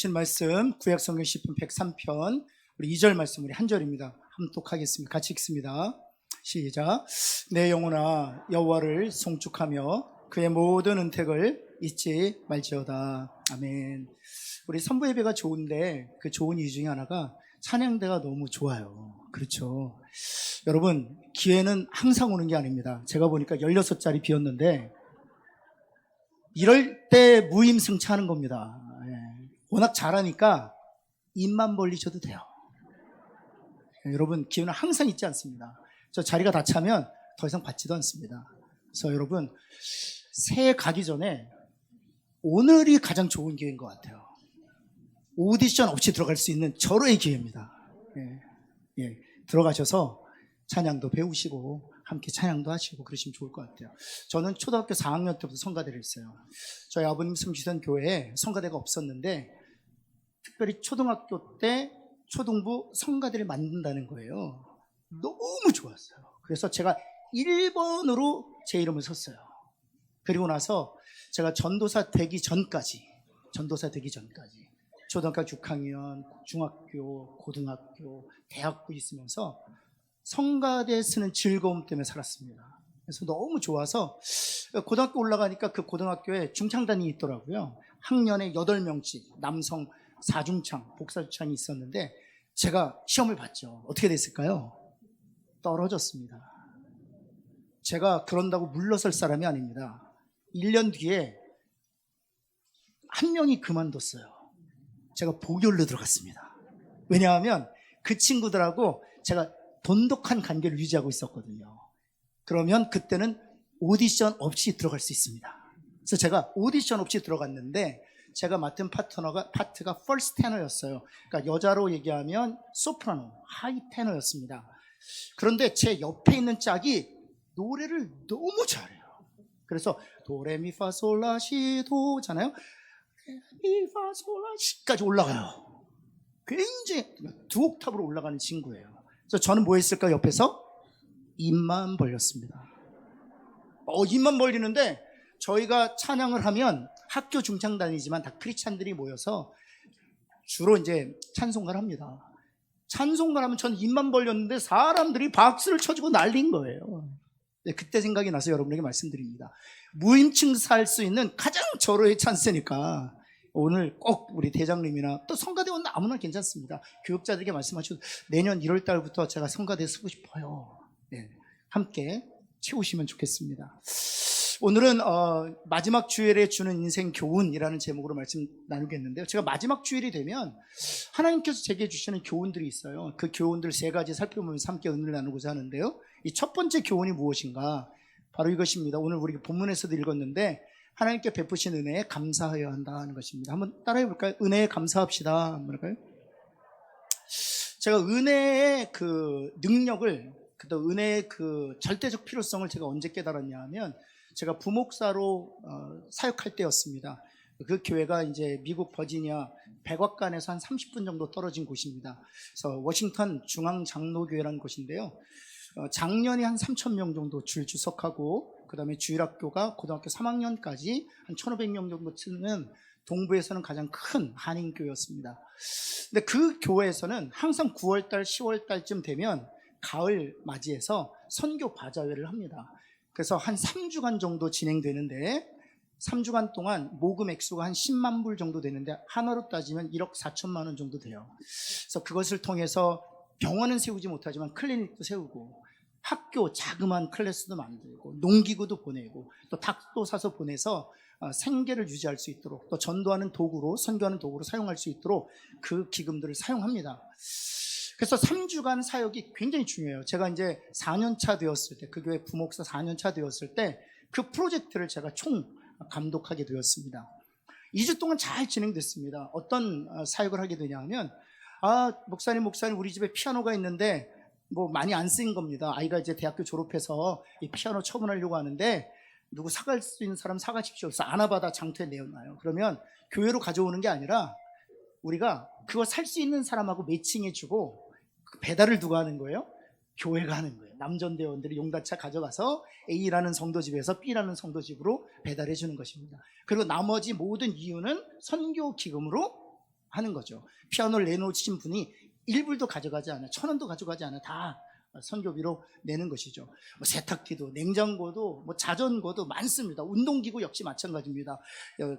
주신 말씀 구약성경 시편 103편 우리 2절 말씀 우리 한 절입니다. 함독하겠습니다. 같이 읽습니다. 시작. 내 영혼아 여호와를 송축하며 그의 모든 은택을 잊지 말지어다. 아멘. 우리 선부 예배가 좋은데 그 좋은 이유 중에 하나가 찬양대가 너무 좋아요. 그렇죠. 여러분 기회는 항상 오는 게 아닙니다. 제가 보니까 16자리 비었는데 이럴 때 무임승차하는 겁니다. 워낙 잘하니까 입만 벌리셔도 돼요. 여러분 기회는 항상 있지 않습니다. 저 자리가 다 차면 더 이상 받지도 않습니다. 그래서 여러분 새해 가기 전에 오늘이 가장 좋은 기회인 것 같아요. 오디션 없이 들어갈 수 있는 절호의 기회입니다. 들어가셔서 찬양도 배우시고 함께 찬양도 하시고 그러시면 좋을 것 같아요. 저는 초등학교 4학년 때부터 성가대를 했어요. 저희 아버님 섬기던 교회에 성가대가 없었는데 특별히 초등학교 때 초등부 성가대를 만든다는 거예요. 너무 좋았어요. 그래서 제가 1번으로 제 이름을 썼어요. 그리고 나서 제가 전도사 되기 전까지 초등학교 6학년, 중학교, 고등학교, 대학부 있으면서 성가대 쓰는 즐거움 때문에 살았습니다. 그래서 너무 좋아서 고등학교 올라가니까 그 고등학교에 중창단이 있더라고요. 학년에 8명씩 남성 4중창, 복사중창이 있었는데 제가 시험을 봤죠. 어떻게 됐을까요? 떨어졌습니다. 제가 그런다고 물러설 사람이 아닙니다. 1년 뒤에 한 명이 그만뒀어요. 제가 보결로 들어갔습니다. 왜냐하면 그 친구들하고 제가 돈독한 관계를 유지하고 있었거든요. 그러면 그때는 오디션 없이 들어갈 수 있습니다. 그래서 제가 오디션 없이 들어갔는데 제가 맡은 파트가 퍼스트 테너였어요. 그러니까 여자로 얘기하면 소프라노, 하이 테너였습니다. 그런데 제 옆에 있는 짝이 노래를 너무 잘해요. 그래서 도레미파솔라시도잖아요. 미파솔라시까지 올라가요. 굉장히 2옥탑으로 올라가는 친구예요. 그래서 저는 뭐 했을까 옆에서? 입만 벌렸습니다. 입만 벌리는데 저희가 찬양을 하면 학교 중창단이지만 다 크리스찬들이 모여서 주로 이제 찬송가를 합니다. 찬송가를 하면 저는 입만 벌렸는데 사람들이 박수를 쳐주고 난린 거예요. 그때 생각이 나서 여러분에게 말씀드립니다. 무임승차할 수 있는 가장 절호의 찬스니까 오늘 꼭 우리 대장님이나 또 성가대원 아무나 괜찮습니다. 교육자들에게 말씀하셔도 내년 1월 달부터 제가 성가대 쓰고 싶어요. 함께 채우시면 좋겠습니다. 오늘은 마지막 주일에 주는 인생 교훈이라는 제목으로 말씀 나누겠는데요. 제가 마지막 주일이 되면 하나님께서 제게 주시는 교훈들이 있어요. 그 교훈들 3가지 살펴보면서 함께 은혜를 나누고자 하는데요. 이 첫 번째 교훈이 무엇인가? 바로 이것입니다. 오늘 우리 본문에서도 읽었는데 하나님께 베푸신 은혜에 감사해야 한다는 것입니다. 한번 따라해 볼까요? 은혜에 감사합시다. 한번 할까요? 제가 은혜의 그 능력을, 또 은혜의 그 절대적 필요성을 제가 언제 깨달았냐 하면 제가 부목사로 사역할 때였습니다. 그 교회가 이제 미국 버지니아 백악관에서 한 30분 정도 떨어진 곳입니다. 그래서 워싱턴 중앙장로교회라는 곳인데요. 작년에 한 3,000명 정도 주석하고 그 다음에 주일학교가 고등학교 3학년까지 한 1,500명 정도 치는 동부에서는 가장 큰 한인교회였습니다. 근데 그 교회에서는 항상 9월달, 10월달쯤 되면 가을 맞이해서 선교 바자회를 합니다. 그래서 한 3주간 정도 진행되는데 3주간 동안 모금 액수가 한 10만 불 정도 되는데 한화로 따지면 1억 4천만 원 정도 돼요. 그래서 그것을 통해서 병원은 세우지 못하지만 클리닉도 세우고 학교 자그마한 클래스도 만들고 농기구도 보내고 또 닭도 사서 보내서 생계를 유지할 수 있도록 또 전도하는 도구로 선교하는 도구로 사용할 수 있도록 그 기금들을 사용합니다. 그래서 3주간 사역이 굉장히 중요해요. 제가 이제 4년차 되었을 때, 그 교회 부목사 4년차 되었을 때 그 프로젝트를 제가 총 감독하게 되었습니다. 2주 동안 잘 진행됐습니다. 어떤 사역을 하게 되냐 하면 목사님 우리 집에 피아노가 있는데 뭐 많이 안 쓰인 겁니다. 아이가 이제 대학교 졸업해서 이 피아노 처분하려고 하는데 누구 사갈 수 있는 사람 사가십시오. 그래서 아나바다 장터에 내어놔요. 그러면 교회로 가져오는 게 아니라 우리가 그거 살 수 있는 사람하고 매칭해주고 배달을 누가 하는 거예요? 교회가 하는 거예요. 남전대원들이 용단차 가져가서 A라는 성도집에서 B라는 성도집으로 배달해 주는 것입니다. 그리고 나머지 모든 이유는 선교 기금으로 하는 거죠. 피아노를 내놓으신 분이 1불도 가져가지 않아요. 1,000원도 가져가지 않아요. 다 선교비로 내는 것이죠. 뭐 세탁기도, 냉장고도, 뭐 자전거도 많습니다. 운동기구 역시 마찬가지입니다.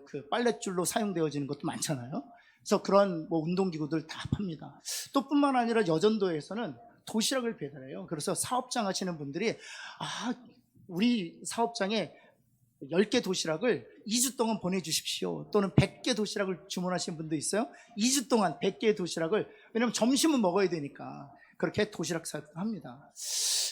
그 빨랫줄로 사용되어지는 것도 많잖아요. 그래서 그런 뭐 운동기구들 다 팝니다. 또 뿐만 아니라 여전도에서는 도시락을 배달해요. 그래서 사업장 하시는 분들이 우리 사업장에 10개 도시락을 2주 동안 보내주십시오. 또는 100개 도시락을 주문하시는 분도 있어요. 2주 동안 100개의 도시락을, 왜냐면 점심은 먹어야 되니까 그렇게 도시락 사용합니다.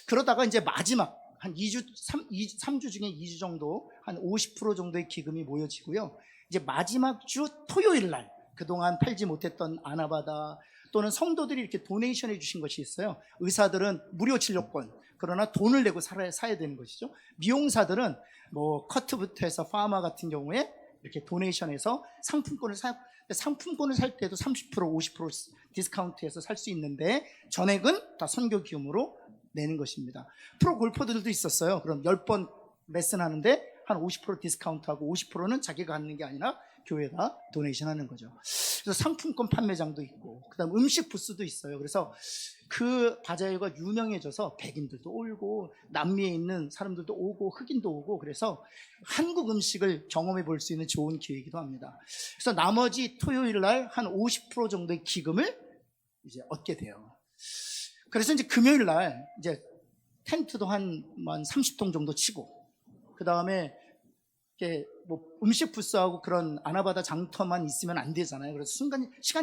그러다가 이제 마지막 한 3주 중에 2주 정도, 한 50% 정도의 기금이 모여지고요. 이제 마지막 주 토요일 날, 그동안 팔지 못했던 아나바다 또는 성도들이 이렇게 도네이션 해주신 것이 있어요. 의사들은 무료 진료권, 그러나 돈을 내고 사야 되는 것이죠. 미용사들은 뭐 커트부터 해서 파마 같은 경우에 이렇게 도네이션해서 상품권을 살 때도 30% 50% 디스카운트해서 살 수 있는데 전액은 다 선교 기금으로 내는 것입니다. 프로 골퍼들도 있었어요. 그럼 10번 레슨 하는데 한 50% 디스카운트하고 50%는 자기가 갖는 게 아니라 교회가 도네이션 하는 거죠. 그래서 상품권 판매장도 있고, 그 다음 음식 부스도 있어요. 그래서 그 바자회가 유명해져서 백인들도 오고, 남미에 있는 사람들도 오고, 흑인도 오고, 그래서 한국 음식을 경험해 볼 수 있는 좋은 기회이기도 합니다. 그래서 나머지 토요일 날 한 50% 정도의 기금을 이제 얻게 돼요. 그래서 이제 금요일 날 이제 텐트도 한 30통 정도 치고, 그 다음에 뭐 음식 부스하고 그런 아나바다 장터만 있으면 안 되잖아요. 그래서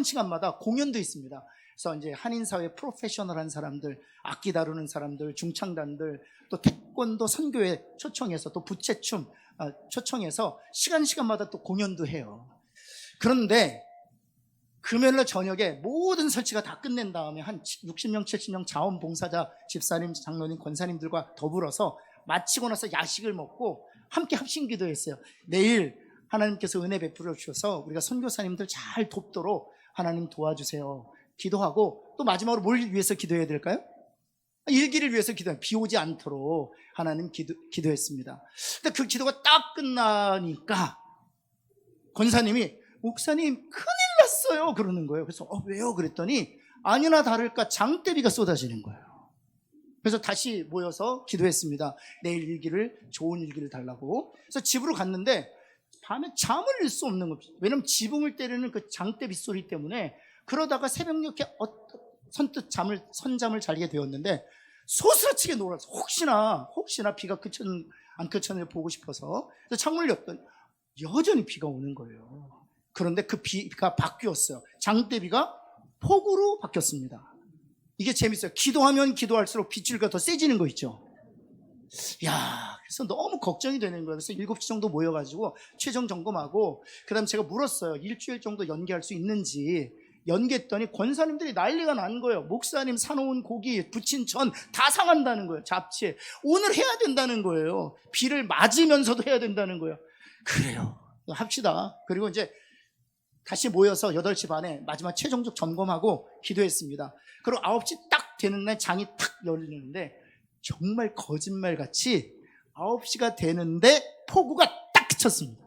시간마다 공연도 있습니다. 그래서 이제 한인사회 프로페셔널한 사람들, 악기 다루는 사람들, 중창단들, 또 태권도 선교회 초청해서, 또 부채춤 초청해서 시간마다 또 공연도 해요. 그런데 금요일날 저녁에 모든 설치가 다 끝낸 다음에 한 60명, 70명 자원봉사자, 집사님, 장로님, 권사님들과 더불어서 마치고 나서 야식을 먹고 함께 합심기도했어요. 내일 하나님께서 은혜 베풀어 주셔서 우리가 선교사님들 잘 돕도록 하나님 도와주세요. 기도하고, 또 마지막으로 뭘 위해서 기도해야 될까요? 일기를 위해서 기도해요. 비 오지 않도록 하나님 기도했습니다. 근데 그 기도가 딱 끝나니까 권사님이 목사님 큰일 났어요 그러는 거예요. 그래서 왜요? 그랬더니 아니나 다를까 장대비가 쏟아지는 거예요. 그래서 다시 모여서 기도했습니다. 내일 좋은 일기를 달라고. 그래서 집으로 갔는데 밤에 잠을 일 수 없는 거죠. 왜냐면 지붕을 때리는 그 장대 빗소리 때문에. 그러다가 새벽녘에 선뜻 선잠을 자게 되었는데 소스라치게 놀았어요. 혹시나 비가 안 그쳤는지 보고 싶어서. 그래서 창문을 열었더니 여전히 비가 오는 거예요. 그런데 그 비가 바뀌었어요. 장대비가 폭우로 바뀌었습니다. 이게 재밌어요. 기도하면 기도할수록 빗줄기가 더 세지는 거 있죠. 그래서 너무 걱정이 되는 거예요. 그래서 7시 정도 모여가지고 최종 점검하고, 그 다음에 제가 물었어요. 일주일 정도 연기할 수 있는지. 연기했더니 권사님들이 난리가 난 거예요. 목사님 사놓은 고기, 부친 전 다 상한다는 거예요. 잡채. 오늘 해야 된다는 거예요. 비를 맞으면서도 해야 된다는 거예요. 그래요. 합시다. 그리고 이제 다시 모여서 8시 반에 마지막 최종적 점검하고 기도했습니다. 그리고 9시 딱 되는 날 장이 탁 열리는데 정말 거짓말같이 9시가 되는데 폭우가 딱 그쳤습니다.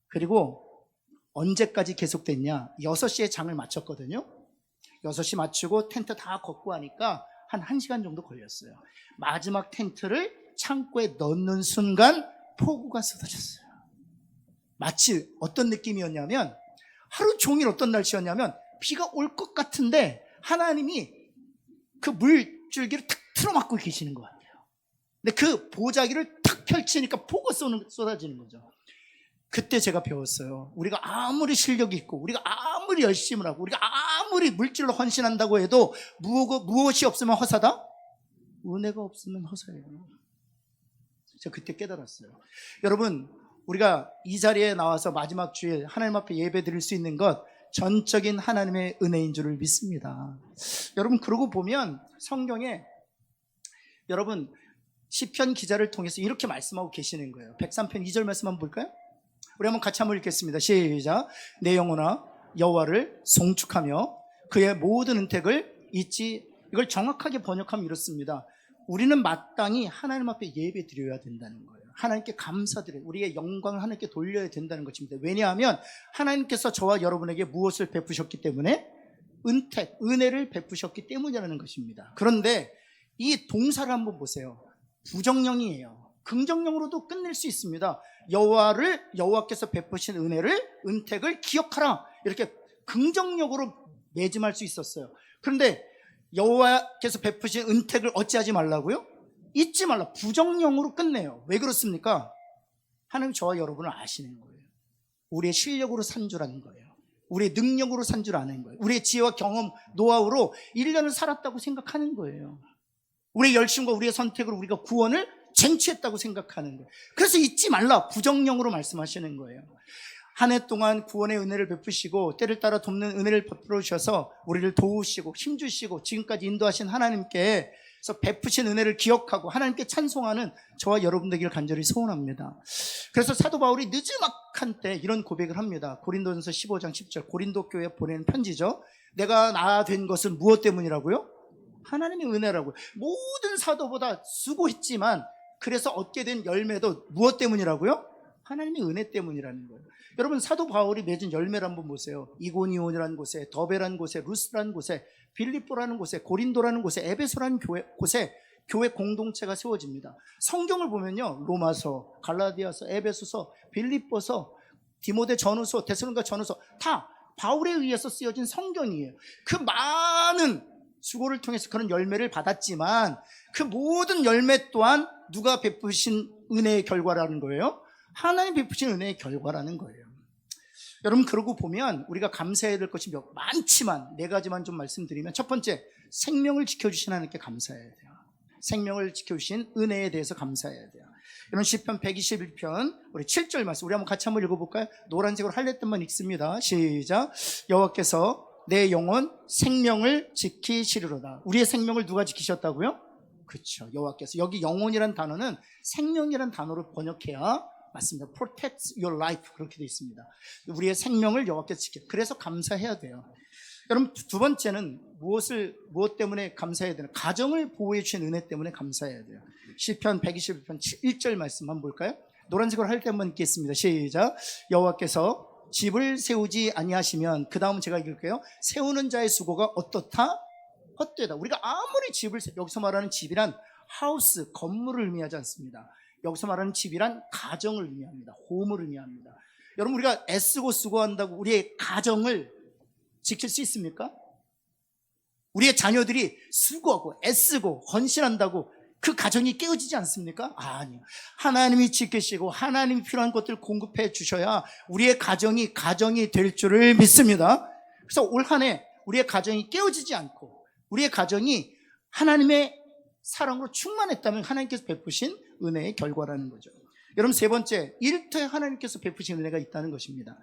그리고 언제까지 계속됐냐? 6시에 장을 마쳤거든요. 6시 마치고 텐트 다 걷고 하니까 한 1시간 정도 걸렸어요. 마지막 텐트를 창고에 넣는 순간 폭우가 쏟아졌어요. 마치 어떤 느낌이었냐면, 하루 종일 어떤 날씨였냐면 비가 올 것 같은데 하나님이 그 물줄기를 탁 틀어막고 계시는 것 같아요. 근데 그 보자기를 탁 펼치니까 폭우가 쏟아지는 거죠. 그때 제가 배웠어요. 우리가 아무리 실력이 있고, 우리가 아무리 열심을 하고, 우리가 아무리 물질로 헌신한다고 해도 무엇이 없으면 허사다? 은혜가 없으면 허사예요. 제가 그때 깨달았어요. 여러분, 우리가 이 자리에 나와서 마지막 주일 하나님 앞에 예배 드릴 수 있는 것, 전적인 하나님의 은혜인 줄을 믿습니다. 여러분, 그러고 보면 성경에 여러분 시편 기자를 통해서 이렇게 말씀하고 계시는 거예요. 103편 2절 말씀 한번 볼까요? 우리 한번 같이 한번 읽겠습니다. 시작. 내 영혼아 여호와를 송축하며 그의 모든 은택을 잊지. 이걸 정확하게 번역하면 이렇습니다. 우리는 마땅히 하나님 앞에 예배 드려야 된다는 거예요. 하나님께 감사드려요. 우리의 영광을 하나님께 돌려야 된다는 것입니다. 왜냐하면 하나님께서 저와 여러분에게 무엇을 베푸셨기 때문에? 은택, 은혜를 베푸셨기 때문이라는 것입니다. 그런데 이 동사를 한번 보세요. 부정형이에요. 긍정형으로도 끝낼 수 있습니다. 여호와께서 베푸신 은혜를, 은택을 기억하라. 이렇게 긍정력으로 매짐할 수 있었어요. 그런데 여호와께서 베푸신 은택을 어찌하지 말라고요? 잊지 말라. 부정형으로 끝내요. 왜 그렇습니까? 하나님 저와 여러분을 아시는 거예요. 우리의 실력으로 산 줄 아는 거예요. 우리의 능력으로 산 줄 아는 거예요. 우리의 지혜와 경험, 노하우로 1년을 살았다고 생각하는 거예요. 우리의 열심과 우리의 선택으로 우리가 구원을 쟁취했다고 생각하는 거예요. 그래서 잊지 말라. 부정형으로 말씀하시는 거예요. 한 해 동안 구원의 은혜를 베푸시고 때를 따라 돕는 은혜를 베풀어 주셔서 우리를 도우시고 힘주시고 지금까지 인도하신 하나님께 베푸신 은혜를 기억하고 하나님께 찬송하는 저와 여러분 되기를 간절히 소원합니다. 그래서 사도 바울이 느지막한 때 이런 고백을 합니다. 고린도전서 15장 10절, 고린도 교회에 보내는 편지죠. 내가 나 된 것은 무엇 때문이라고요? 하나님의 은혜라고요. 모든 사도보다 수고했지만 그래서 얻게 된 열매도 무엇 때문이라고요? 하나님의 은혜 때문이라는 거예요. 여러분, 사도 바울이 맺은 열매를 한번 보세요. 이고니온이라는 곳에, 더베라는 곳에, 루스라는 곳에, 빌립보라는 곳에, 고린도라는 곳에, 에베소라는 곳에 교회 공동체가 세워집니다. 성경을 보면요, 로마서, 갈라디아서, 에베소서, 빌립보서, 디모데 전후서, 데살로니가 전후서 다 바울에 의해서 쓰여진 성경이에요. 그 많은 수고를 통해서 그런 열매를 받았지만 그 모든 열매 또한 누가 베푸신 은혜의 결과라는 거예요? 하나님 베푸신 은혜의 결과라는 거예요. 여러분, 그러고 보면 우리가 감사해야 될 것이 많지만 네 가지만 좀 말씀드리면, 첫 번째, 생명을 지켜주신 하나님께 감사해야 돼요. 생명을 지켜주신 은혜에 대해서 감사해야 돼요. 여러분, 시편 121편 우리 7절 말씀 우리 한번 같이 한번 읽어볼까요? 노란색으로 할랬던만 읽습니다. 시작. 여호와께서 내 영혼 생명을 지키시리로다. 우리의 생명을 누가 지키셨다고요? 그렇죠, 여호와께서. 여기 영혼이란 단어는 생명이란 단어로 번역해야 맞습니다. Protect your life, 그렇게 되어 있습니다. 우리의 생명을 여호와께서 지켜. 그래서 감사해야 돼요. 여러분, 두 번째는 무엇 때문에 감사해야 되나? 가정을 보호해 주신 은혜 때문에 감사해야 돼요. 시편 121편 1절 말씀 한번 볼까요? 노란색으로 할 때 한번 읽겠습니다. 시작. 여호와께서 집을 세우지 아니하시면, 그 다음 제가 읽을게요. 세우는 자의 수고가 어떻다? 헛되다. 우리가 아무리 여기서 말하는 집이란 하우스, 건물을 의미하지 않습니다. 여기서 말하는 집이란 가정을 의미합니다. 홈을 의미합니다. 여러분, 우리가 애쓰고 수고한다고 우리의 가정을 지킬 수 있습니까? 우리의 자녀들이 수고하고 애쓰고 헌신한다고 그 가정이 깨어지지 않습니까? 아니요. 하나님이 지키시고 하나님이 필요한 것들을 공급해 주셔야 우리의 가정이 될 줄을 믿습니다. 그래서 올 한 해 우리의 가정이 깨어지지 않고 우리의 가정이 하나님의 사랑으로 충만했다면 하나님께서 베푸신 은혜의 결과라는 거죠. 여러분, 세 번째, 일터에 하나님께서 베푸신 은혜가 있다는 것입니다.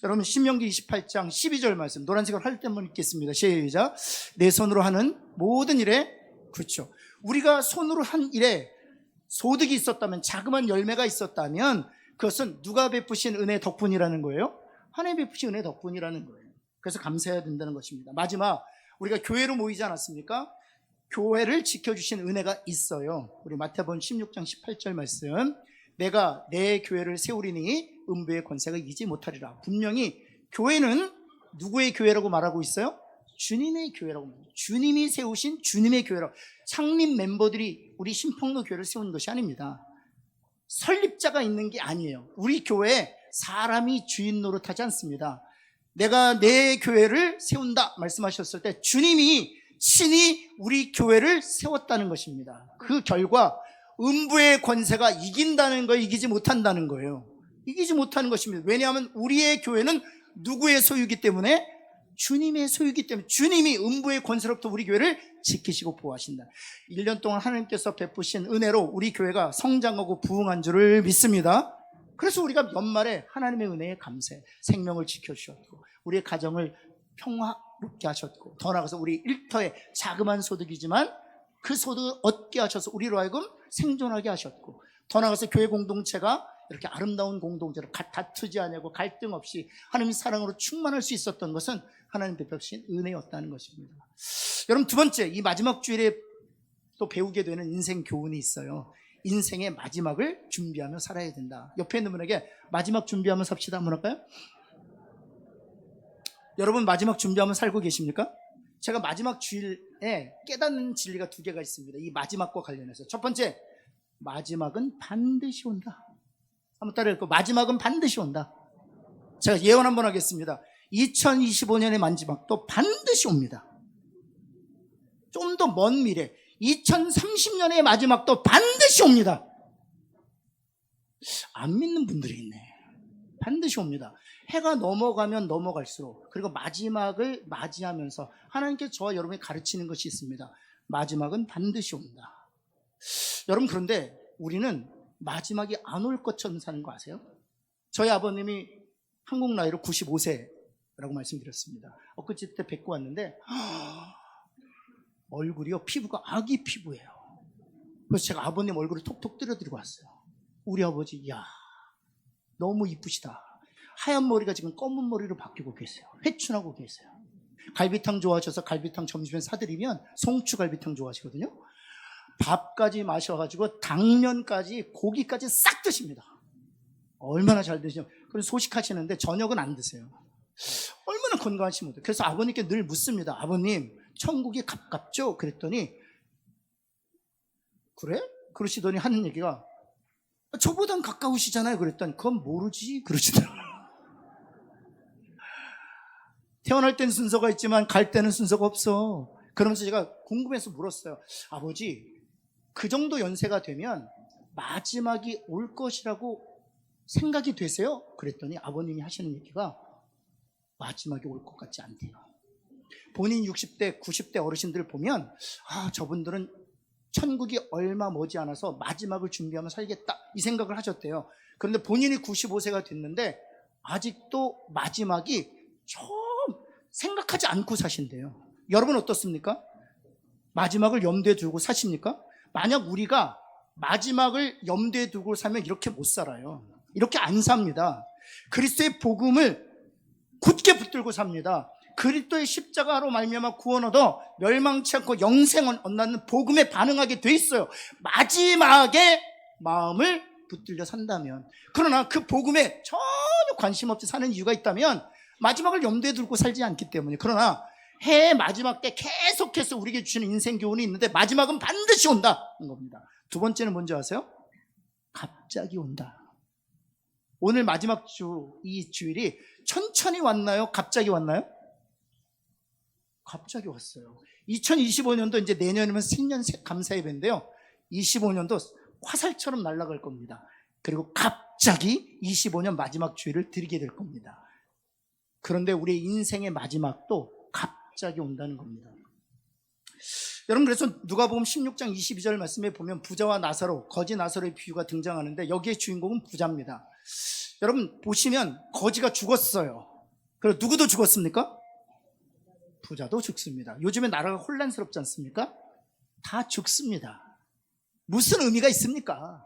여러분, 신명기 28장 12절 말씀 노란색으로 할 때 한번 읽겠습니다. 시작. 내 손으로 하는 모든 일에, 그렇죠, 우리가 손으로 한 일에 소득이 있었다면, 자그마한 열매가 있었다면 그것은 누가 베푸신 은혜 덕분이라는 거예요? 하나님 베푸신 은혜 덕분이라는 거예요. 그래서 감사해야 된다는 것입니다. 마지막, 우리가 교회로 모이지 않았습니까? 교회를 지켜주신 은혜가 있어요. 우리 마태복음 16장 18절 말씀, 내가 내 교회를 세우리니 음부의 권세가 이기지 못하리라. 분명히 교회는 누구의 교회라고 말하고 있어요? 주님의 교회라고 말합니다. 주님이 세우신 주님의 교회라고. 창립 멤버들이 우리 신평로 교회를 세운 것이 아닙니다. 설립자가 있는 게 아니에요. 우리 교회에 사람이 주인 노릇하지 않습니다. 내가 내 교회를 세운다 말씀하셨을 때 주님이 신이 우리 교회를 세웠다는 것입니다. 그 결과 음부의 권세가 이긴다는 거예요? 이기지 못한다는 거예요? 이기지 못하는 것입니다. 왜냐하면 우리의 교회는 누구의 소유이기 때문에? 주님의 소유이기 때문에 주님이 음부의 권세로부터 우리 교회를 지키시고 보호하신다. 1년 동안 하나님께서 베푸신 은혜로 우리 교회가 성장하고 부흥한 줄을 믿습니다. 그래서 우리가 연말에 하나님의 은혜에 감사해. 생명을 지켜주셨고 우리의 가정을 평화롭게 하셨고, 더 나아가서 우리 일터에 자그마한 소득이지만 그 소득을 얻게 하셔서 우리로 하여금 생존하게 하셨고, 더 나아가서 교회 공동체가 이렇게 아름다운 공동체로 다투지 않고 갈등 없이 하나님의 사랑으로 충만할 수 있었던 것은 하나님 베푸신 은혜였다는 것입니다. 여러분, 두 번째, 이 마지막 주일에 또 배우게 되는 인생 교훈이 있어요. 인생의 마지막을 준비하며 살아야 된다. 옆에 있는 분에게 마지막 준비하며 삽시다 한번 할까요? 여러분 마지막 준비하며 살고 계십니까? 제가 마지막 주일에 깨닫는 진리가 2개가 있습니다. 이 마지막과 관련해서. 첫 번째, 마지막은 반드시 온다. 한번 따라해볼까요? 마지막은 반드시 온다. 제가 예언 한번 하겠습니다. 2025년의 마지막도 반드시 옵니다. 좀 더 먼 미래 2030년의 마지막도 반드시 옵니다. 안 믿는 분들이 있네. 반드시 옵니다. 해가 넘어가면 넘어갈수록, 그리고 마지막을 맞이하면서 하나님께서 저와 여러분이 가르치는 것이 있습니다. 마지막은 반드시 온다. 여러분, 그런데 우리는 마지막이 안 올 것처럼 사는 거 아세요? 저희 아버님이 한국 나이로 95세라고 말씀드렸습니다. 엊그제 때 뵙고 왔는데 얼굴이요, 피부가 아기 피부예요. 그래서 제가 아버님 얼굴을 톡톡 때려드리고 왔어요. 우리 아버지, 이야, 너무 이쁘시다. 하얀 머리가 지금 검은 머리로 바뀌고 계세요. 회춘하고 계세요. 갈비탕 좋아하셔서 갈비탕 점심에 사드리면 송추 갈비탕 좋아하시거든요. 밥까지 마셔가지고 당면까지 고기까지 싹 드십니다. 얼마나 잘 드시죠. 그래서 소식하시는데 저녁은 안 드세요. 얼마나 건강하신 분들. 그래서 아버님께 늘 묻습니다. 아버님, 천국이 가깝죠? 그랬더니 그래? 그러시더니 하는 얘기가 저보단 가까우시잖아요. 그랬더니 그건 모르지 그러시더라고요. 태어날 땐 순서가 있지만 갈 때는 순서가 없어. 그러면서 제가 궁금해서 물었어요. 아버지, 그 정도 연세가 되면 마지막이 올 것이라고 생각이 되세요? 그랬더니 아버님이 하시는 얘기가 마지막이 올 것 같지 않대요. 본인 60대, 90대 어르신들 보면 저분들은 천국이 얼마 머지않아서 마지막을 준비하며 살겠다 이 생각을 하셨대요. 그런데 본인이 95세가 됐는데 아직도 마지막이 좀 생각하지 않고 사신대요. 여러분 어떻습니까? 마지막을 염두에 두고 사십니까? 만약 우리가 마지막을 염두에 두고 살면 이렇게 못 살아요. 이렇게 안 삽니다. 그리스도의 복음을 굳게 붙들고 삽니다. 그리스도의 십자가로 말미암아 구원 얻어 멸망치 않고 영생을 얻는 복음에 반응하게 돼 있어요. 마지막에 마음을 붙들려 산다면. 그러나 그 복음에 전혀 관심 없이 사는 이유가 있다면 마지막을 염두에 두고 살지 않기 때문에. 그러나 해의 마지막 때 계속해서 우리에게 주시는 인생 교훈이 있는데 마지막은 반드시 온다는 겁니다. 두 번째는 뭔지 아세요? 갑자기 온다. 오늘 마지막 이 주일이 천천히 왔나요? 갑자기 왔나요? 갑자기 왔어요. 2025년도 이제 내년이면 생년 감사 예배인데요. 25년도 화살처럼 날아갈 겁니다. 그리고 갑자기 25년 마지막 주일을 드리게 될 겁니다. 그런데 우리의 인생의 마지막도 갑자기 온다는 겁니다. 여러분, 그래서 누가복음 16장 22절 말씀에 보면 부자와 나사로, 거지 나사로의 비유가 등장하는데 여기에 주인공은 부자입니다. 여러분 보시면 거지가 죽었어요. 그리고 누구도 죽었습니까? 부자도 죽습니다. 요즘에 나라가 혼란스럽지 않습니까? 다 죽습니다. 무슨 의미가 있습니까?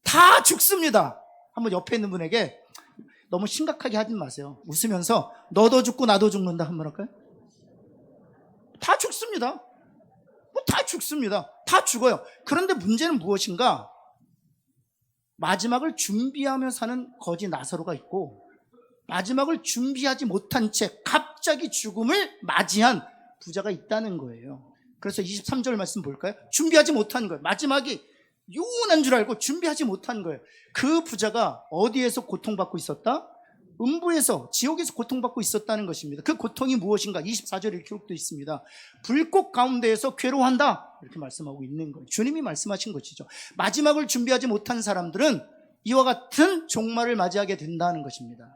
다 죽습니다. 한번 옆에 있는 분에게 너무 심각하게 하지 마세요. 웃으면서 너도 죽고 나도 죽는다 한번 할까요? 다 죽습니다. 다 죽습니다. 다 죽어요. 그런데 문제는 무엇인가? 마지막을 준비하며 사는 거지 나사로가 있고 마지막을 준비하지 못한 채 갑자기 죽음을 맞이한 부자가 있다는 거예요. 그래서 23절 말씀 볼까요? 준비하지 못한 거예요. 마지막이 영원한 줄 알고 준비하지 못한 거예요. 그 부자가 어디에서 고통받고 있었다? 음부에서, 지옥에서 고통받고 있었다는 것입니다. 그 고통이 무엇인가? 24절에 기록되어 있습니다. 불꽃 가운데에서 괴로워한다 이렇게 말씀하고 있는 거예요. 주님이 말씀하신 것이죠. 마지막을 준비하지 못한 사람들은 이와 같은 종말을 맞이하게 된다는 것입니다.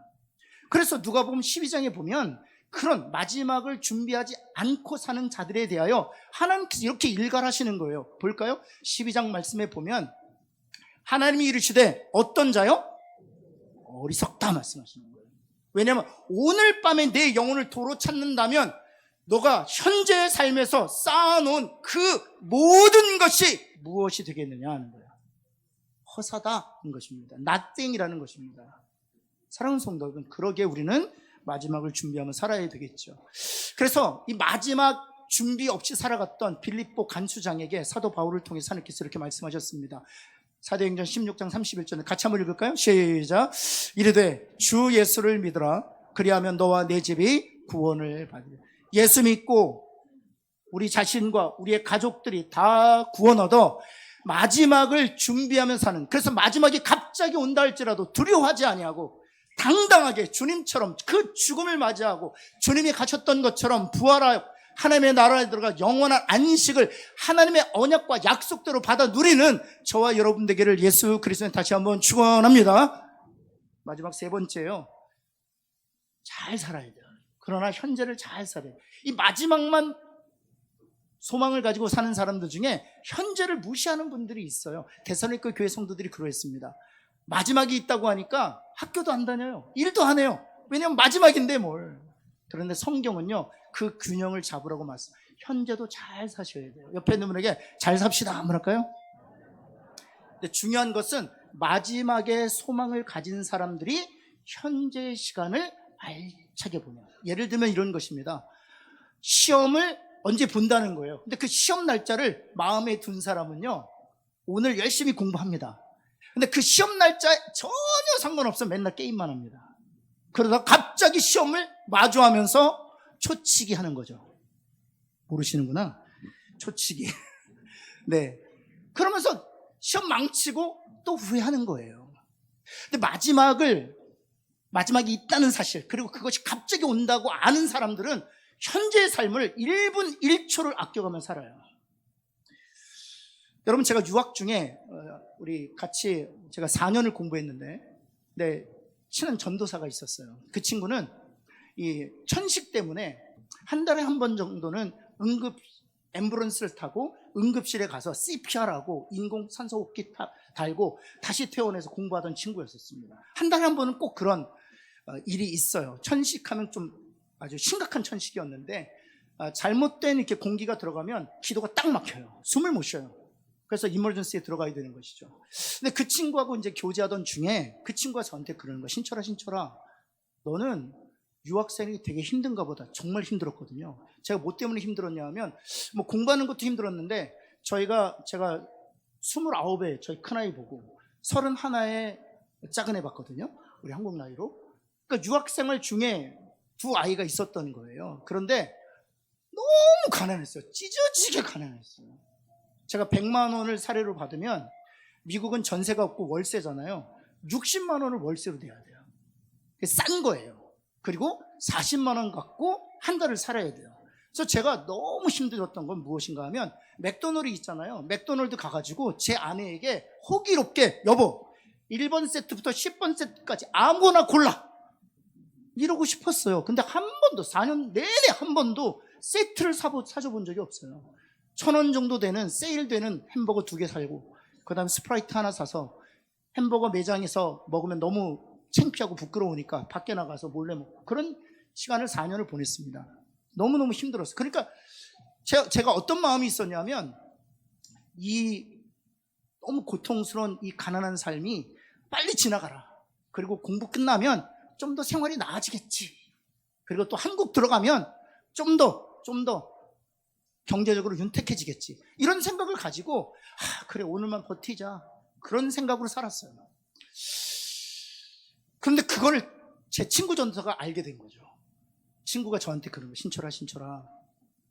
그래서 누가복음 12장에 보면 그런 마지막을 준비하지 않고 사는 자들에 대하여 하나님께서 이렇게 일갈하시는 거예요. 볼까요? 12장 말씀에 보면 하나님이 이르시되 어떤 자요? 어리석다 말씀하시는 거예요. 왜냐하면 오늘 밤에 내 영혼을 도로 찾는다면 너가 현재의 삶에서 쌓아놓은 그 모든 것이 무엇이 되겠느냐 하는 거예요. 허사다인 것입니다. nothing이라는 것입니다. 사랑하는 성도 여러분, 그러기에 우리는 마지막을 준비하며 살아야 되겠죠. 그래서 이 마지막 준비 없이 살아갔던 빌립보 간수장에게 사도 바울을 통해 하나님께서 이렇게 말씀하셨습니다. 사도행전 16장 31절에 같이 한번 읽을까요? 시작. 이르되 주 예수를 믿으라. 그리하면 너와 내 집이 구원을 받으리라. 예수 믿고 우리 자신과 우리의 가족들이 다 구원 얻어 마지막을 준비하며 사는, 그래서 마지막이 갑자기 온다 할지라도 두려워하지 아니하고 당당하게 주님처럼 그 죽음을 맞이하고 주님이 가셨던 것처럼 부활하여 하나님의 나라에 들어가 영원한 안식을 하나님의 언약과 약속대로 받아 누리는 저와 여러분 되기를 예수 그리스도는 다시 한번 축원합니다. 마지막 세 번째요. 잘 살아야 돼요. 그러나 현재를 잘 살아야 돼요. 이 마지막만 소망을 가지고 사는 사람들 중에 현재를 무시하는 분들이 있어요. 데살로니가 교회 성도들이 그러했습니다. 마지막이 있다고 하니까 학교도 안 다녀요. 일도 안 해요. 왜냐하면 마지막인데 뭘. 그런데 성경은요, 그 균형을 잡으라고 말씀. 현재도 잘 사셔야 돼요. 옆에 있는 분에게 잘 삽시다 한번 할까요? 근데 중요한 것은 마지막에 소망을 가진 사람들이 현재의 시간을 알차게 보냐. 예를 들면 이런 것입니다. 시험을 언제 본다는 거예요. 근데 그 시험 날짜를 마음에 둔 사람은요, 오늘 열심히 공부합니다. 근데 그 시험 날짜에 전혀 상관없어 맨날 게임만 합니다. 그러다 갑자기 시험을 마주하면서 초치기 하는 거죠. 모르시는구나. 초치기. 네. 그러면서 시험 망치고 또 후회하는 거예요. 근데 마지막이 있다는 사실, 그리고 그것이 갑자기 온다고 아는 사람들은 현재의 삶을 1분 1초를 아껴가며 살아요. 여러분, 제가 유학 중에 우리 같이 제가 4년을 공부했는데, 네, 친한 전도사가 있었어요. 그 친구는 이 천식 때문에 한 달에 한 번 정도는 응급 앰뷸런스를 타고 응급실에 가서 CPR하고 인공산소호흡기 달고 다시 퇴원해서 공부하던 친구였었습니다. 한 달에 한 번은 꼭 그런 일이 있어요. 천식하면 좀 아주 심각한 천식이었는데, 잘못된 이렇게 공기가 들어가면 기도가 딱 막혀요. 숨을 못 쉬어요. 그래서 이머전시에 들어가야 되는 것이죠. 근데 그 친구하고 이제 교제하던 중에 그 친구가 저한테 그러는 거야. 신철아, 너는 유학생이 되게 힘든가 보다. 정말 힘들었거든요. 제가 뭐 때문에 힘들었냐 하면, 뭐 공부하는 것도 힘들었는데, 제가 29에 저희 큰아이 보고 31에 작은 애 봤거든요. 우리 한국 나이로. 그러니까 유학생활 중에 두 아이가 있었던 거예요. 그런데 너무 가난했어요. 찢어지게 가난했어요. 제가 100만 원을 사례로 받으면 미국은 전세가 없고 월세잖아요. 60만 원을 월세로 내야 돼요. 싼 거예요. 그리고 40만 원 갖고 한 달을 살아야 돼요. 그래서 제가 너무 힘들었던 건 무엇인가 하면, 맥도날드 있잖아요. 맥도날드 가가지고 제 아내에게 호기롭게, 여보 1번 세트부터 10번 세트까지 아무거나 골라, 이러고 싶었어요. 근데 한 번도 4년 내내 한 번도 세트를 사줘본 적이 없어요. 1,000원 정도 되는 세일되는 햄버거 2개 살고, 그 다음에 스프라이트 하나 사서 햄버거 매장에서 먹으면 너무 창피하고 부끄러우니까 밖에 나가서 몰래 먹고, 그런 시간을 4년을 보냈습니다. 너무너무 힘들었어요. 그러니까 제가 어떤 마음이 있었냐면, 이 너무 고통스러운 이 가난한 삶이 빨리 지나가라. 그리고 공부 끝나면 좀 더 생활이 나아지겠지. 그리고 또 한국 들어가면 좀 더 경제적으로 윤택해지겠지. 이런 생각을 가지고, 그래, 오늘만 버티자. 그런 생각으로 살았어요. 그런데 그걸 제 친구 전도사가 알게 된 거죠. 친구가 저한테 그런 거예요. 신철아,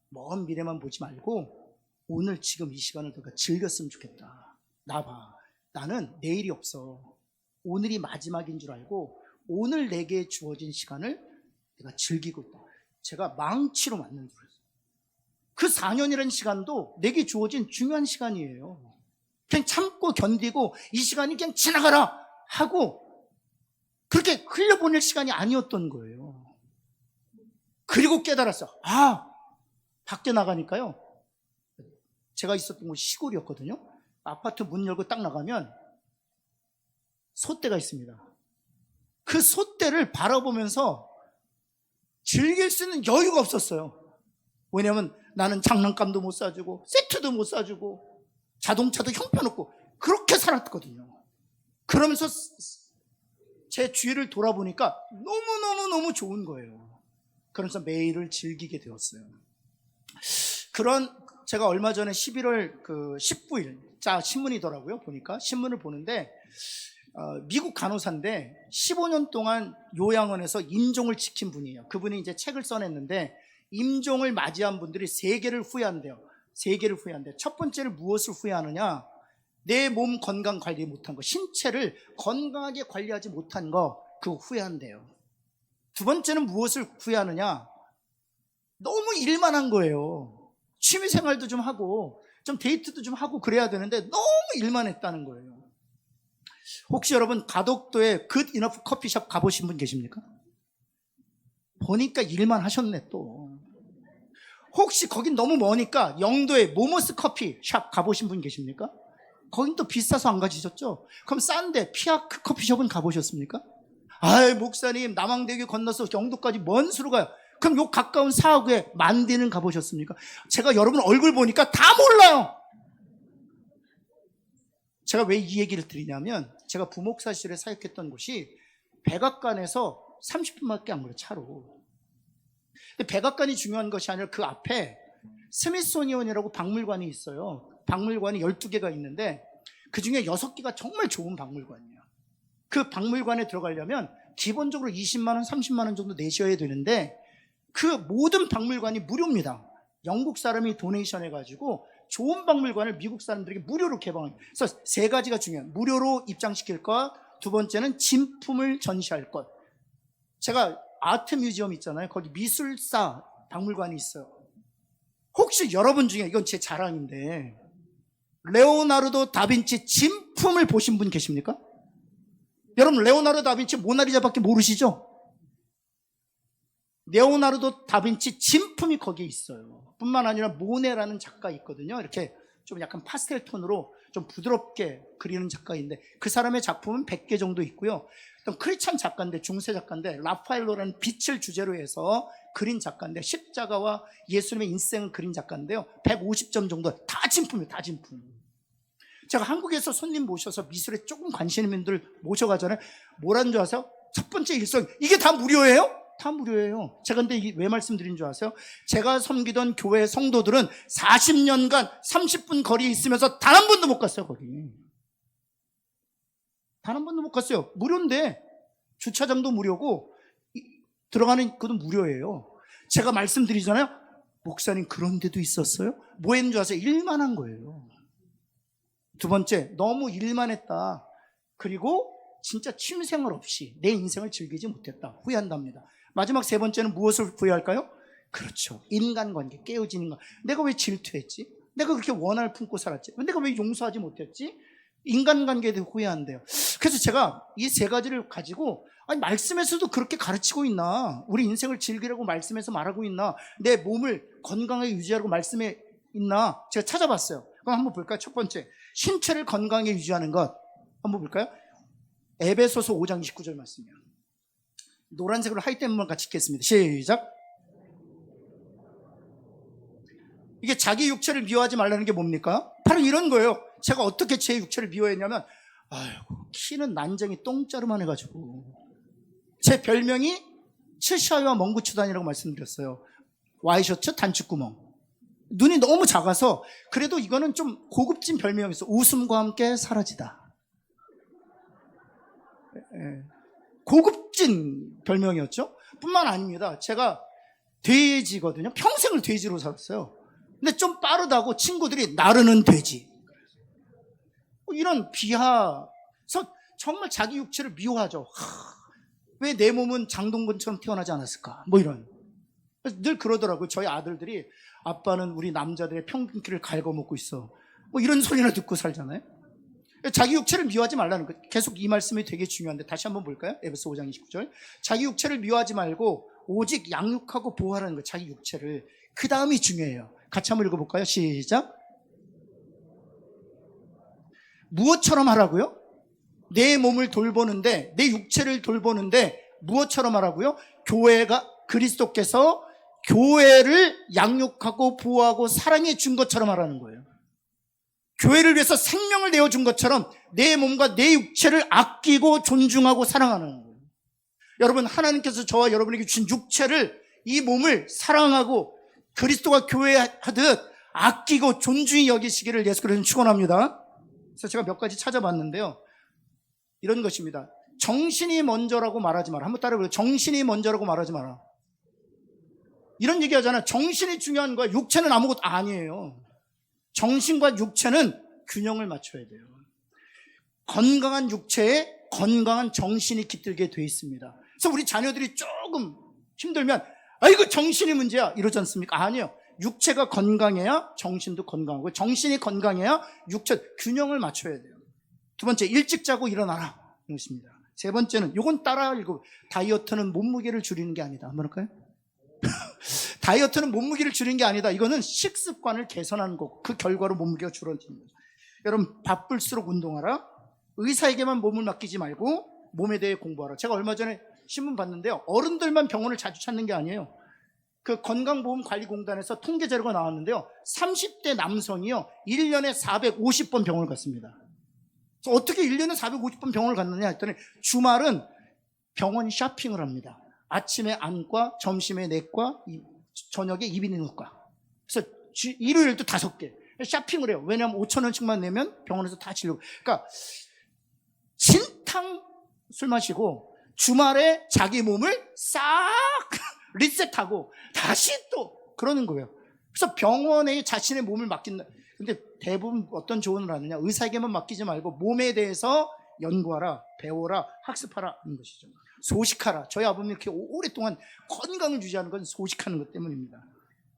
먼 미래만 보지 말고 오늘 지금 이 시간을 내가 즐겼으면 좋겠다. 나 봐. 나는 내일이 없어. 오늘이 마지막인 줄 알고 오늘 내게 주어진 시간을 내가 즐기고 있다. 제가 망치로 맞는 줄 알았어요. 그 4년이라는 시간도 내게 주어진 중요한 시간이에요. 그냥 참고 견디고 이 시간이 그냥 지나가라 하고 그렇게 흘려보낼 시간이 아니었던 거예요. 그리고 깨달았어요. 밖에 나가니까요, 제가 있었던 곳이 시골이었거든요. 아파트 문 열고 딱 나가면 솥대가 있습니다. 그 솥대를 바라보면서 즐길 수 있는 여유가 없었어요. 왜냐하면 나는 장난감도 못 사주고 세트도 못 사주고 자동차도 형편없고 그렇게 살았거든요. 그러면서 제 주위를 돌아보니까 너무너무 좋은 거예요. 그래서 매일을 즐기게 되었어요. 그런 제가 얼마 전에 11월 19일 신문이더라고요. 보니까 신문을 보는데 미국 간호사인데 15년 동안 요양원에서 임종을 지킨 분이에요. 그분이 이제 책을 써냈는데 임종을 맞이한 분들이 3개를 후회한대요. 3개를 후회한대요. 첫 번째를 무엇을 후회하느냐? 내 몸 건강 관리 못한 거, 신체를 건강하게 관리하지 못한 거, 그거 후회한대요. 두 번째는 무엇을 후회하느냐? 너무 일만 한 거예요. 취미생활도 좀 하고 좀 데이트도 좀 하고 그래야 되는데 너무 일만 했다는 거예요. 혹시 여러분 가덕도에 굿 이너프 커피숍 가보신 분 계십니까? 보니까 일만 하셨네 또. 혹시 거긴 너무 머니까 영도에 모모스 커피숍 가보신 분 계십니까? 거긴 또 비싸서 안 가시셨죠? 그럼 싼데 피아크 커피숍은 가보셨습니까? 아이 목사님 남항대교 건너서 영도까지 먼 수로 가요. 그럼 요 가까운 사하구에 만디는 가보셨습니까? 제가 여러분 얼굴 보니까 다 몰라요. 제가 왜 이 얘기를 드리냐면 제가 부목사실에 사역했던 곳이 백악관에서 30분밖에 안 걸려요, 차로. 근데 백악관이 중요한 것이 아니라 그 앞에 스미소니언이라고 박물관이 있어요. 박물관이 12개가 있는데 그중에 6개가 정말 좋은 박물관이에요. 그 박물관에 들어가려면 기본적으로 20만 원, 30만 원 정도 내셔야 되는데 그 모든 박물관이 무료입니다. 영국 사람이 도네이션 해가지고 좋은 박물관을 미국 사람들에게 무료로 개방합니다. 그래서 3가지가 중요해요. 무료로 입장시킬 것, 두 번째는 진품을 전시할 것. 제가 아트 뮤지엄 있잖아요. 거기 미술사 박물관이 있어요. 혹시 여러분 중에, 이건 제 자랑인데, 레오나르도 다빈치 진품을 보신 분 계십니까? 여러분 레오나르도 다빈치 모나리자밖에 모르시죠? 레오나르도 다빈치 진품이 거기에 있어요. 뿐만 아니라 모네라는 작가 있거든요. 이렇게 좀 약간 파스텔 톤으로 좀 부드럽게 그리는 작가인데 그 사람의 작품은 100개 정도 있고요. 또 크리스찬 작가인데, 중세 작가인데, 라파엘로라는 빛을 주제로 해서 그린 작가인데, 십자가와 예수님의 인생을 그린 작가인데요, 150점 정도. 다 진품이에요. 다 진품. 제가 한국에서 손님 모셔서 미술에 조금 관심 있는 분들 모셔가잖아요. 뭐라는 줄 아세요? 첫 번째 일성, 이게 다 무료예요? 다 무료예요. 제가 근데 이게 왜 말씀드린 줄 아세요? 제가 섬기던 교회 성도들은 40년간 30분 거리에 있으면서 단 한 번도 못 갔어요. 거기 단 한 번도 못 갔어요. 무료인데 주차장도 무료고 들어가는 것도 무료예요. 제가 말씀드리잖아요. 목사님 그런 데도 있었어요? 뭐 했는 줄 아세요? 일만 한 거예요. 두 번째, 너무 일만 했다. 그리고 진짜 취미생활 없이 내 인생을 즐기지 못했다. 후회한답니다. 마지막 3번째는 무엇을 후회할까요? 그렇죠. 인간관계, 깨어지는 것. 내가 왜 질투했지? 내가 그렇게 원한을 품고 살았지? 내가 왜 용서하지 못했지? 인간관계에 대해 후회한대요. 그래서 제가 이 3가지를 가지고, 아니 말씀에서도 그렇게 가르치고 있나? 우리 인생을 즐기라고 말씀에서 말하고 있나? 내 몸을 건강하게 유지하라고 말씀에 있나? 제가 찾아봤어요. 그럼 한번 볼까요? 첫 번째, 신체를 건강하게 유지하는 것 한번 볼까요? 에베소서 5장 29절 말씀이에요. 노란색으로 하이텐만 같이 읽겠습니다. 시작. 이게 자기 육체를 미워하지 말라는 게 뭡니까? 바로 이런 거예요. 제가 어떻게 제 육체를 미워했냐면, 아이고 키는 난쟁이 똥자루만 해가지고 제 별명이 츠샤와 멍구추단이라고 말씀드렸어요. 와이셔츠 단축구멍. 눈이 너무 작아서, 그래도 이거는 좀 고급진 별명이었어요. 웃음과 함께 사라지다. 고급진 별명이었죠. 뿐만 아닙니다. 제가 돼지거든요. 평생을 돼지로 살았어요. 근데 좀 빠르다고 친구들이 나르는 돼지, 이런 비하서 정말 자기 육체를 미워하죠. 왜 내 몸은 장동건처럼 태어나지 않았을까, 뭐 이런. 늘 그러더라고요. 저희 아들들이, 아빠는 우리 남자들의 평균키를 갉아먹고 있어, 뭐 이런 소리나 듣고 살잖아요. 자기 육체를 미워하지 말라는 거. 계속 이 말씀이 되게 중요한데 다시 한번 볼까요? 에베소 5장 29절. 자기 육체를 미워하지 말고 오직 양육하고 보호하라는 거. 자기 육체를. 그 다음이 중요해요. 같이 한번 읽어볼까요? 시작. 무엇처럼 하라고요? 내 몸을 돌보는데, 내 육체를 돌보는데 무엇처럼 하라고요? 교회가, 그리스도께서 교회를 양육하고 보호하고 사랑해 준 것처럼 하라는 거예요. 교회를 위해서 생명을 내어준 것처럼 내 몸과 내 육체를 아끼고 존중하고 사랑하는 거예요. 여러분, 하나님께서 저와 여러분에게 주신 육체를, 이 몸을 사랑하고 그리스도가 교회하듯 아끼고 존중히 여기시기를 예수 그리스도는 축원합니다. 그래서 제가 몇 가지 찾아봤는데요. 이런 것입니다. 정신이 먼저라고 말하지 마라. 한번 따라해보세요. 정신이 먼저라고 말하지 마라. 이런 얘기 하잖아요. 정신이 중요한 거야. 육체는 아무것도 아니에요. 정신과 육체는 균형을 맞춰야 돼요. 건강한 육체에 건강한 정신이 깃들게 돼 있습니다. 그래서 우리 자녀들이 조금 힘들면 아이고 정신이 문제야 이러지 않습니까? 아니에요. 육체가 건강해야 정신도 건강하고 정신이 건강해야 육체 균형을 맞춰야 돼요. 두 번째, 일찍 자고 일어나라 이것입니다. 세 번째는 요건 따라 읽고 다이어트는 몸무게를 줄이는 게 아니다. 한번 할까요? 다이어트는 몸무게를 줄이는 게 아니다. 이거는 식습관을 개선하는 거고 그 결과로 몸무게가 줄어드는 거죠. 여러분 바쁠수록 운동하라. 의사에게만 몸을 맡기지 말고 몸에 대해 공부하라. 제가 얼마 전에 신문 봤는데요. 어른들만 병원을 자주 찾는 게 아니에요. 그 건강보험관리공단에서 통계 자료가 나왔는데요. 30대 남성이요 1년에 450번 병원을 갔습니다. 그래서 어떻게 1년에 450번 병원을 갔느냐 했더니 주말은 병원 쇼핑을 합니다. 아침에 안과, 점심에 내과, 저녁에 이비인후과. 그래서 일요일도 5개 쇼핑을 해요. 왜냐하면 5,000원씩만 내면 병원에서 다 치료고. 그러니까 진탕 술 마시고 주말에 자기 몸을 싹 리셋하고 다시 또 그러는 거예요. 그래서 병원에 자신의 몸을 맡긴다. 근데 대부분 어떤 조언을 하느냐? 의사에게만 맡기지 말고 몸에 대해서 연구하라, 배워라, 학습하라 하는 것이죠. 소식하라. 저희 아버님이 이렇게 오랫동안 건강을 유지하는 건 소식하는 것 때문입니다.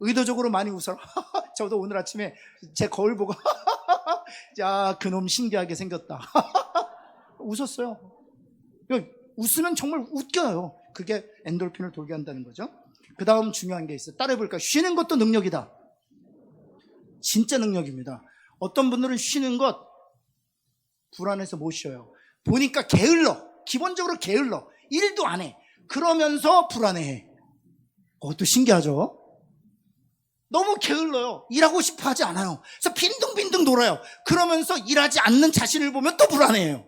의도적으로 많이 웃어라. 저도 오늘 아침에 제 거울 보고 야, 그놈 신기하게 생겼다. 웃었어요. 웃으면 정말 웃겨요. 그게 엔돌핀을 돌게 한다는 거죠. 그 다음 중요한 게 있어요. 따라해볼까요? 쉬는 것도 능력이다. 진짜 능력입니다. 어떤 분들은 쉬는 것 불안해서 못 쉬어요. 보니까 게을러. 기본적으로 게을러. 일도 안 해. 그러면서 불안해해. 그것도 신기하죠? 너무 게을러요. 일하고 싶어 하지 않아요. 그래서 빈둥빈둥 놀아요. 그러면서 일하지 않는 자신을 보면 또 불안해요.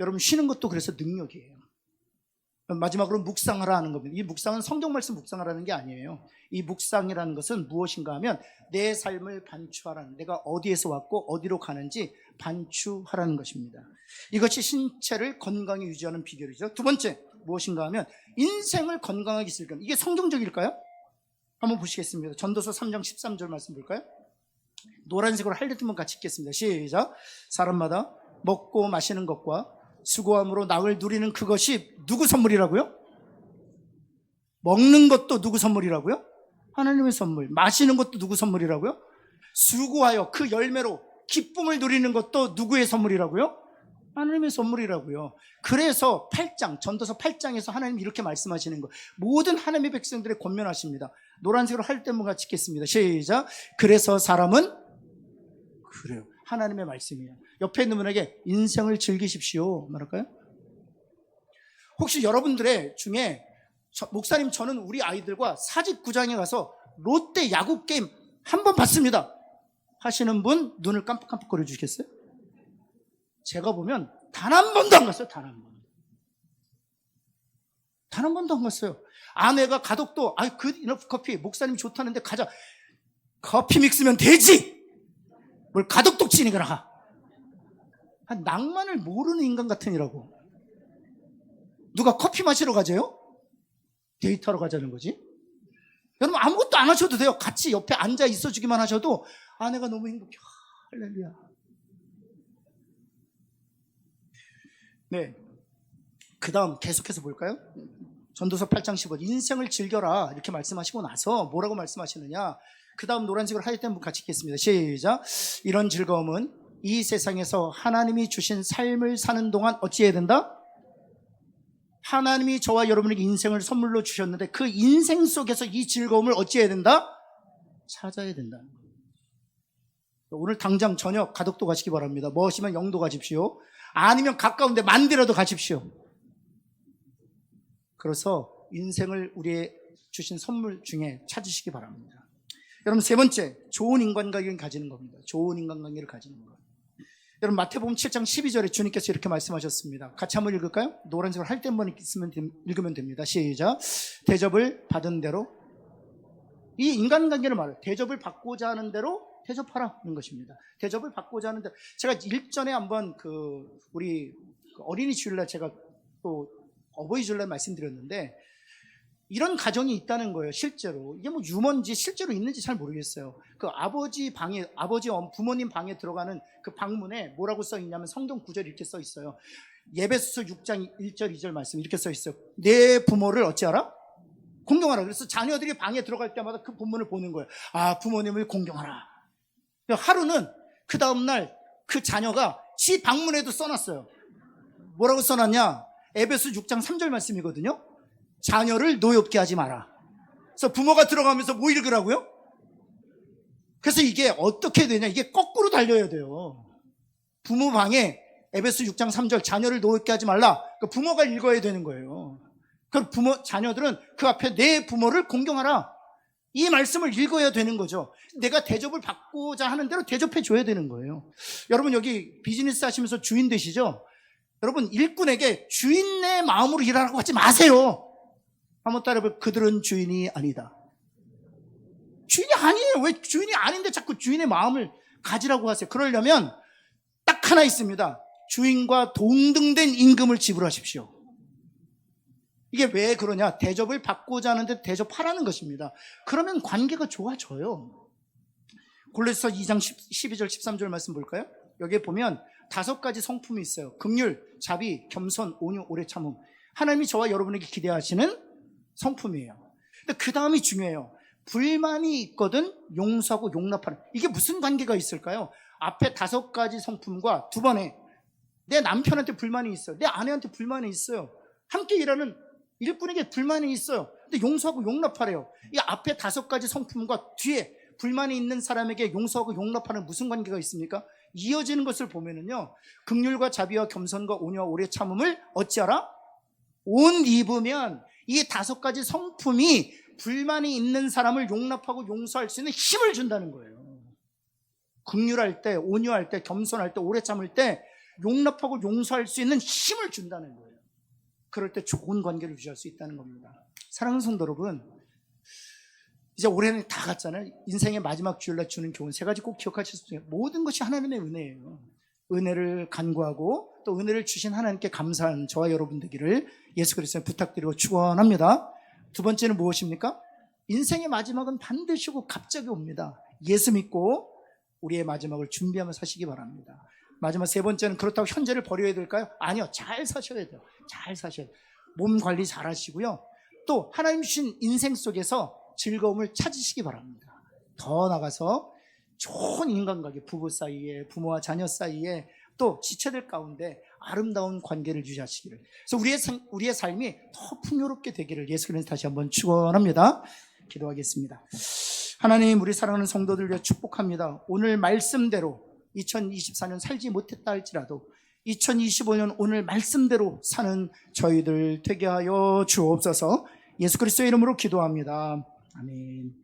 여러분 쉬는 것도 그래서 능력이에요. 마지막으로 묵상하라 하는 겁니다. 이 묵상은 성경 말씀 묵상하라는 게 아니에요. 이 묵상이라는 것은 무엇인가 하면 내 삶을 반추하라는, 내가 어디에서 왔고 어디로 가는지 반추하라는 것입니다. 이것이 신체를 건강히 유지하는 비결이죠. 두 번째 무엇인가 하면 인생을 건강하게 쓸 겁니다. 이게 성경적일까요? 한번 보시겠습니다. 전도서 3장 13절 말씀 볼까요? 노란색으로 하이라이트만 같이 읽겠습니다. 시작. 사람마다 먹고 마시는 것과 수고함으로 낙을 누리는 그것이 누구 선물이라고요? 먹는 것도 누구 선물이라고요? 하나님의 선물. 마시는 것도 누구 선물이라고요? 수고하여 그 열매로 기쁨을 누리는 것도 누구의 선물이라고요? 하나님의 선물이라고요. 그래서 8장, 전도서 8장에서 하나님 이렇게 말씀하시는 거. 모든 하나님의 백성들의 권면하십니다. 노란색으로 할 때만 같이 읽겠습니다. 시작. 그래서 사람은 그래요. 하나님의 말씀이에요. 옆에 있는 분에게 인생을 즐기십시오 말할까요? 혹시 여러분들의 중에 목사님 저는 우리 아이들과 사직구장에 가서 롯데 야구 게임 한 번 봤습니다 하시는 분 눈을 깜빡깜빡 거려 주시겠어요? 제가 보면 단 한 번도 안 갔어요. 단 한 번. 단 한 번도 안 갔어요. 아내가 가덕도 그 이너프 커피 목사님 좋다는데 가자. 커피 믹스면 되지. 뭘 가덕독지니까 가. 한 낭만을 모르는 인간 같으니라고. 누가 커피 마시러 가재요? 데이트하러 가자는 거지. 여러분 아무것도 안 하셔도 돼요. 같이 옆에 앉아 있어주기만 하셔도 아내가 너무 행복해. 할렐루야. 네. 그 다음 계속해서 볼까요? 전도서 8장 15 인생을 즐겨라 이렇게 말씀하시고 나서 뭐라고 말씀하시느냐. 그 다음 노란색으로 하실 때 한번 같이 읽겠습니다. 시작. 이런 즐거움은 이 세상에서 하나님이 주신 삶을 사는 동안 어찌 해야 된다? 하나님이 저와 여러분에게 인생을 선물로 주셨는데 그 인생 속에서 이 즐거움을 어찌 해야 된다? 찾아야 된다. 오늘 당장 저녁 가덕도 가시기 바랍니다. 멋이면 영도 가십시오. 아니면 가까운데 만디라도 가십시오. 그래서 인생을 우리의 주신 선물 중에 찾으시기 바랍니다. 여러분 세 번째, 좋은 인간관계를 가지는 겁니다. 좋은 인간관계를 가지는 것. 여러분 마태복음 7장 12절에 주님께서 이렇게 말씀하셨습니다. 같이 한번 읽을까요? 노란색으로 할 때 한번 읽으면 됩니다. 시작. 대접을 받은 대로 이 인간관계를 말해요. 대접을 받고자 하는 대로 대접하라는 것입니다. 대접을 받고자 하는 대로. 제가 일전에 한번 우리 어린이 주일날 제가 또 어버이 주일날 말씀드렸는데, 이런 가정이 있다는 거예요. 실제로 이게 뭐 유머인지 실제로 있는지 잘 모르겠어요. 그 부모님 방에 들어가는 그 방문에 뭐라고 써 있냐면, 성경 구절이 이렇게 써 있어요. 예배소서 6장 1절 2절 말씀 이렇게 써 있어요. 내 부모를 어찌하라? 공경하라. 그래서 자녀들이 방에 들어갈 때마다 그 본문을 보는 거예요. 아, 부모님을 공경하라. 하루는 그 다음날 그 자녀가 지 방문에도 써놨어요. 뭐라고 써놨냐? 에베소 6장 3절 말씀이거든요. 자녀를 노엽게 하지 마라. 그래서 부모가 들어가면서 뭐 읽으라고요? 그래서 이게 어떻게 되냐? 이게 거꾸로 달려야 돼요. 부모 방에 에베소 6장 3절 자녀를 노엽게 하지 말라. 그러니까 부모가 읽어야 되는 거예요. 그럼 자녀들은 그 앞에 내 부모를 공경하라. 이 말씀을 읽어야 되는 거죠. 내가 대접을 받고자 하는 대로 대접해 줘야 되는 거예요. 여러분, 여기 비즈니스 하시면서 주인 되시죠? 여러분, 일꾼에게 주인의 마음으로 일하라고 하지 마세요. 한번 따라해보세요. 그들은 주인이 아니다. 주인이 아니에요. 왜 주인이 아닌데 자꾸 주인의 마음을 가지라고 하세요? 그러려면 딱 하나 있습니다. 주인과 동등된 임금을 지불하십시오. 이게 왜 그러냐? 대접을 받고자 하는데 대접하라는 것입니다. 그러면 관계가 좋아져요. 골로새서 2장 12절 13절 말씀 볼까요? 여기에 보면 5가지 성품이 있어요. 긍휼, 자비, 겸손, 온유, 오래 참음. 하나님이 저와 여러분에게 기대하시는 성품이에요. 근데 그 다음이 중요해요. 불만이 있거든 용서하고 용납하는. 이게 무슨 관계가 있을까요? 앞에 5가지 성품과 두 번에 내 남편한테 불만이 있어요. 내 아내한테 불만이 있어요. 함께 일하는 일꾼에게 불만이 있어요. 근데 용서하고 용납하래요. 이 앞에 5가지 성품과 뒤에 불만이 있는 사람에게 용서하고 용납하는 무슨 관계가 있습니까? 이어지는 것을 보면은요, 긍휼과 자비와 겸손과 온유와 오래 참음을 어찌하라? 옷 입으면 이 5가지 성품이 불만이 있는 사람을 용납하고 용서할 수 있는 힘을 준다는 거예요. 긍휼할 때, 온유할 때, 겸손할 때, 오래 참을 때 용납하고 용서할 수 있는 힘을 준다는 거예요. 그럴 때 좋은 관계를 유지할 수 있다는 겁니다. 사랑하는 성도 여러분, 이제 올해는 다 갔잖아요. 인생의 마지막 주일날 주는 교훈 3가지 꼭 기억하실 수 있어요. 모든 것이 하나님의 은혜예요. 은혜를 간구하고 또 은혜를 주신 하나님께 감사한 저와 여러분 되기를 예수 그리스도에 부탁드리고 축원합니다. 두 번째는 무엇입니까? 인생의 마지막은 반드시 오고 갑자기 옵니다. 예수 믿고 우리의 마지막을 준비하며 사시기 바랍니다. 마지막 3번째는 그렇다고 현재를 버려야 될까요? 아니요. 잘 사셔야 돼요. 잘 사셔야 돼요. 몸 관리 잘 하시고요. 또 하나님 주신 인생 속에서 즐거움을 찾으시기 바랍니다. 더 나가서 좋은 인간관계, 부부 사이에, 부모와 자녀 사이에, 또 지체들 가운데 아름다운 관계를 유지하시기를. 그래서 우리의 삶이 더 풍요롭게 되기를 예수 그리스도 다시 한번 축원합니다. 기도하겠습니다. 하나님, 우리 사랑하는 성도들 위해 축복합니다. 오늘 말씀대로 2024년 살지 못했다 할지라도 2025년 오늘 말씀대로 사는 저희들 되게 하여 주옵소서. 예수 그리스도의 이름으로 기도합니다. 아멘.